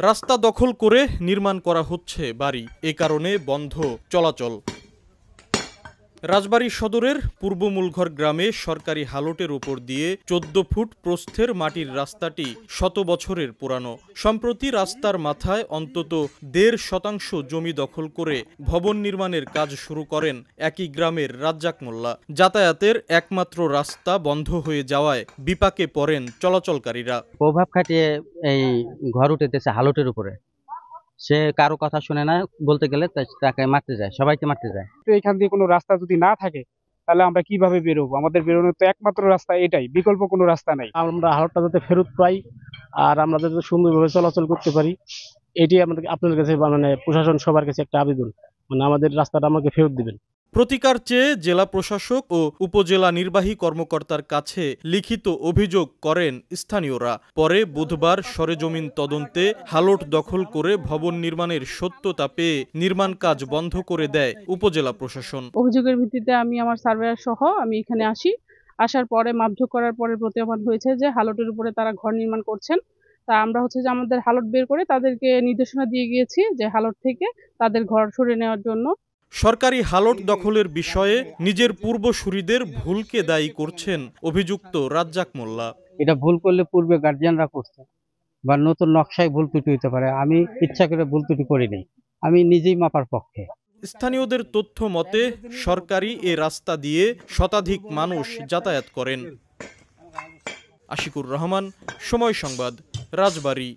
রাস্তা দখল করে নির্মাণ করা হচ্ছে বাড়ি, এ কারণে বন্ধ চলাচল। রাজবাড়ী সদরের পূর্ব মূলঘর গ্রামে সরকারি হালটের উপর দিয়ে 14 ফুট প্রস্থের মাটির রাস্তাটি শত বছরের পুরানো। সম্প্রতি রাস্তার মাথায় অন্তত 1.5% জমি দখল করে ভবন নির্মাণের কাজ শুরু করেন একই গ্রামের রাজ্জাক মোল্লা। যাতায়াতের একমাত্র রাস্তা বন্ধ হয়ে যাওয়ায় বিপাকে পড়েন চলাচলকারীরা। প্রভাব খাটিয়ে এই ঘর উঠেছে হালটের উপরে। সে কারো কথা শুনে না, বলতে গেলে তাকে মারতে যায়, সবাইকে মারতে যায়। তো এখান দিয়ে কোনো রাস্তা যদি না থাকে তাহলে আমরা কিভাবে বেরোবো? আমাদের বেরোনোর তো একমাত্র রাস্তা এটাই, বিকল্প কোনো রাস্তা নাই। আমরা হালটটা যাতে ফেরত পাই আর আমরা যাতে সুন্দরভাবে চলাচল করতে পারি, এটি আমাদের আপনাদের কাছে মানে প্রশাসন সবার কাছে একটা আবেদন, মানে আমাদের রাস্তাটা আমাকে ফেরত দিবেন। প্রতিকার চেয়ে জেলা প্রশাসক ও উপজেলা নির্বাহী কর্মকর্তার কাছে লিখিত অভিযোগ করেন স্থানীয়রা। পরে বুধবার সরেজমিন তদন্তে হালট দখল করে ভবন নির্মাণের সত্যতা পেয়ে নির্মাণ কাজ বন্ধ করে দেয় উপজেলা প্রশাসন। অভিযোগের ভিত্তিতে আমি আমার সার্ভেয়ার সহ আমি এখানে আসার পরে মাপঝোঁক করার পরে প্রতীয়মান হয়েছে যে হালটের উপরে তারা ঘর নির্মাণ করছেন। তা আমরা যে আমাদের হালট বের করে তাদেরকে নির্দেশনা দিয়ে গিয়েছি যে হালট থেকে তাদের ঘর সরিয়ে নেওয়ার জন্য। সরকারি হালট দখলের বিষয়ে নিজের পূর্বসূরিদের ভুলকে দায়ী করছেন অভিযুক্ত রাজ্জাক মোল্লা। এটা ভুল করলে পূর্বে গার্জিয়ানরা করছে বা নতুন নকশায় ভুল ত্রুটি হতে পারে। আমি ইচ্ছা করে ভুল ত্রুটি করিনি, আমি নিজেই মাপার পক্ষে। স্থানীয়দের তথ্য মতে সরকারি এ রাস্তা দিয়ে শতাধিক মানুষ যাতায়াত করেন। আশিকুর রহমান, সময় সংবাদ, রাজবাড়ী।